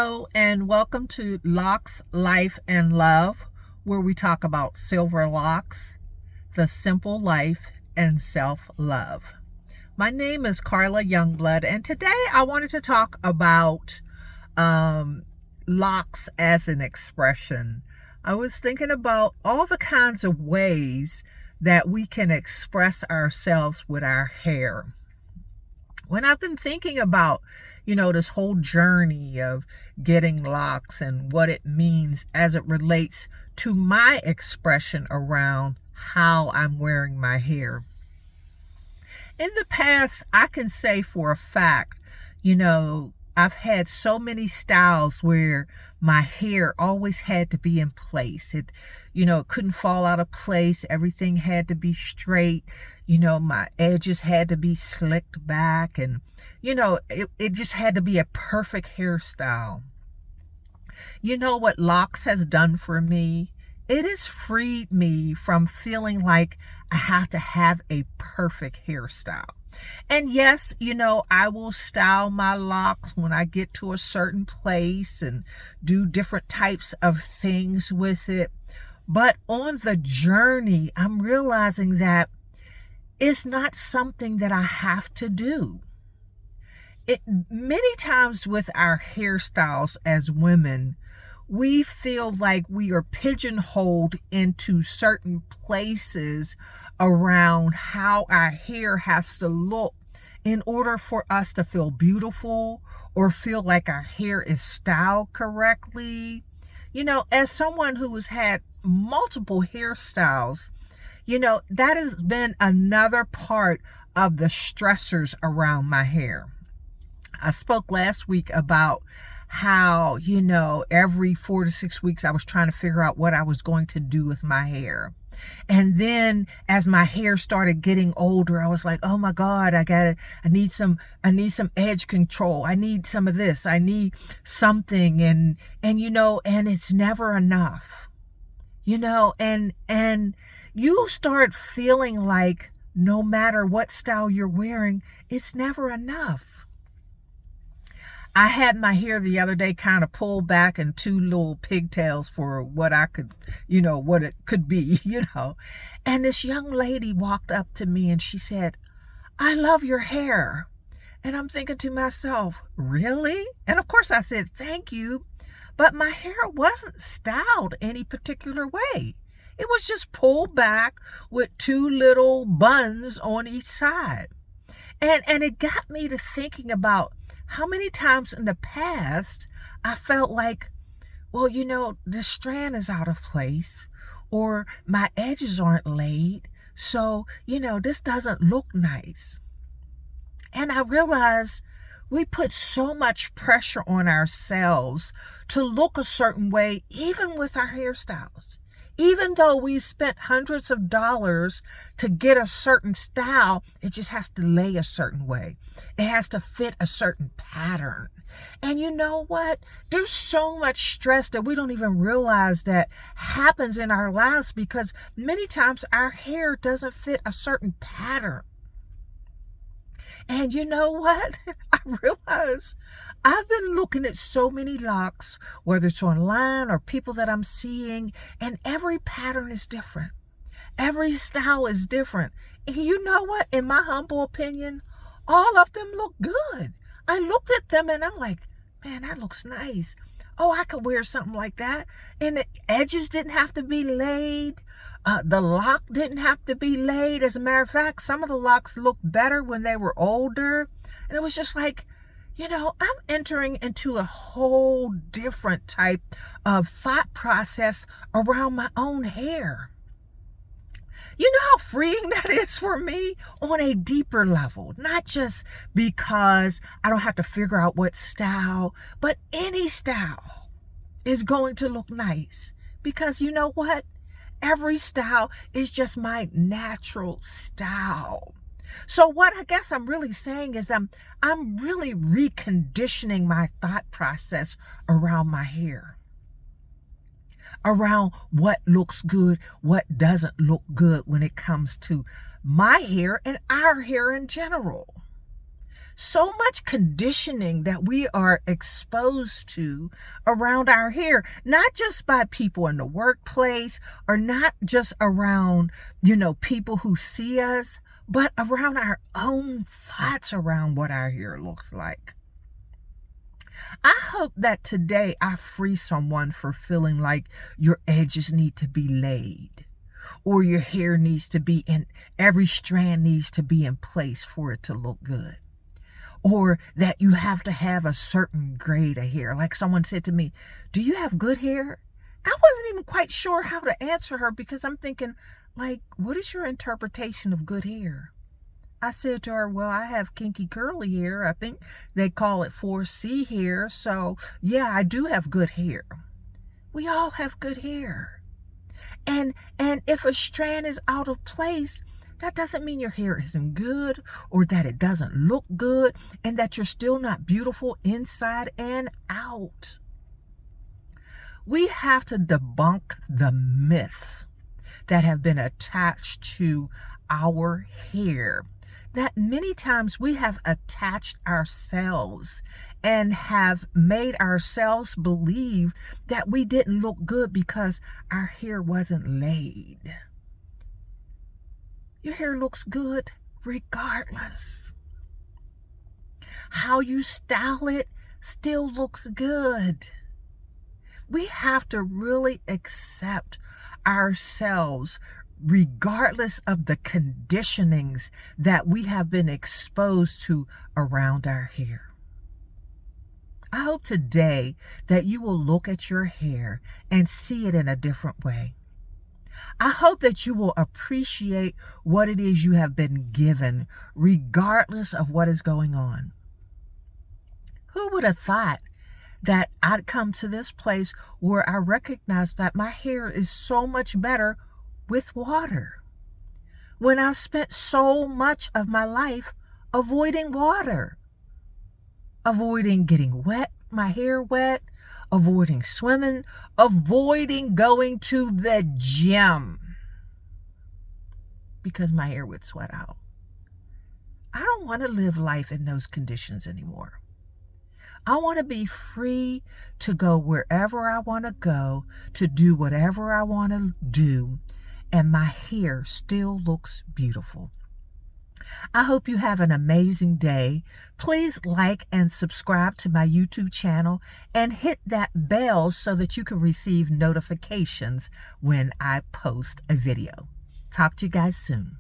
Hello and welcome to Locs, Life, and Love, where we talk about silver locks, the simple life, and self-love. My name is Carla Youngblood, and today I wanted to talk about locks as an expression. I was thinking about all the kinds of ways that we can express ourselves with our hair. When I've been thinking about, this whole journey of getting locks and what it means as it relates to my expression around how I'm wearing my hair. In the past, I can say for a fact, I've had so many styles where my hair always had to be in place. It couldn't fall out of place. Everything had to be straight. My edges had to be slicked back, and, it just had to be a perfect hairstyle. You know what locks has done for me? It has freed me from feeling like I have to have a perfect hairstyle. And yes, I will style my locks when I get to a certain place and do different types of things with it. But on the journey, I'm realizing that it's not something that I have to do. Many times with our hairstyles as women, we feel like we are pigeonholed into certain places around how our hair has to look in order for us to feel beautiful or feel like our hair is styled correctly. As someone who has had multiple hairstyles, that has been another part of the stressors around my hair. I spoke last week about how, every 4 to 6 weeks I was trying to figure out what I was going to do with my hair. And then as my hair started getting older, I was like, oh my God, I need some edge control. I need some of this. I need something. And it's never enough, and you start feeling like no matter what style you're wearing, it's never enough. I had my hair the other day kind of pulled back in 2 little pigtails for what I could, what it could be, And this young lady walked up to me and she said, "I love your hair." And I'm thinking to myself, really? And of course I said, "Thank you." But my hair wasn't styled any particular way. It was just pulled back with 2 little buns on each side. And it got me to thinking about how many times in the past I felt like, well, the strand is out of place or my edges aren't laid. So, this doesn't look nice. And I realized we put so much pressure on ourselves to look a certain way, even with our hairstyles. Even though we spent hundreds of dollars to get a certain style, it just has to lay a certain way. It has to fit a certain pattern. And you know what? There's so much stress that we don't even realize that happens in our lives because many times our hair doesn't fit a certain pattern. And you know what? I realize I've been looking at so many locks, whether it's online or people that I'm seeing, and every pattern is different. Every style is different. And you know what? In my humble opinion, all of them look good. I looked at them and I'm like, man, that looks nice. Oh, I could wear something like that. And the edges didn't have to be laid. The lock didn't have to be laid. As a matter of fact, some of the locks looked better when they were older. And it was just like, I'm entering into a whole different type of thought process around my own hair. You know how freeing that is for me on a deeper level, not just because I don't have to figure out what style, but any style is going to look nice because you know what? Every style is just my natural style. So what I guess I'm really saying is I'm really reconditioning my thought process around my hair. Around what looks good, what doesn't look good when it comes to my hair and our hair in general. so much conditioning that we are exposed to around our hair, not just by people in the workplace or not just around, people who see us, but around our own thoughts around what our hair looks like. I hope that today I free someone for feeling like your edges need to be laid, or your hair needs to be in, every strand needs to be in place for it to look good, or that you have to have a certain grade of hair. Like someone said to me, "Do you have good hair?" I wasn't even quite sure how to answer her because I'm thinking, like, what is your interpretation of good hair? I said to her, well, I have kinky curly hair. I think they call it 4C hair. So yeah, I do have good hair. We all have good hair. And if a strand is out of place, that doesn't mean your hair isn't good or that it doesn't look good and that you're still not beautiful inside and out. We have to debunk the myths that have been attached to our hair, that many times we have attached ourselves and have made ourselves believe that we didn't look good because our hair wasn't laid. Your hair looks good regardless. How you style it still looks good. We have to really accept ourselves regardless of the conditionings that we have been exposed to around our hair. I hope today that you will look at your hair and see it in a different way. I hope that you will appreciate what it is you have been given, regardless of what is going on. Who would have thought that I'd come to this place where I recognize that my hair is so much better with water, when I spent so much of my life avoiding water, avoiding getting wet, my hair wet, avoiding swimming, avoiding going to the gym because my hair would sweat out. I don't want to live life in those conditions anymore. I want to be free to go wherever I want to go, to do whatever I want to do, and my hair still looks beautiful. I hope you have an amazing day. Please like and subscribe to my YouTube channel and hit that bell so that you can receive notifications when I post a video. Talk to you guys soon.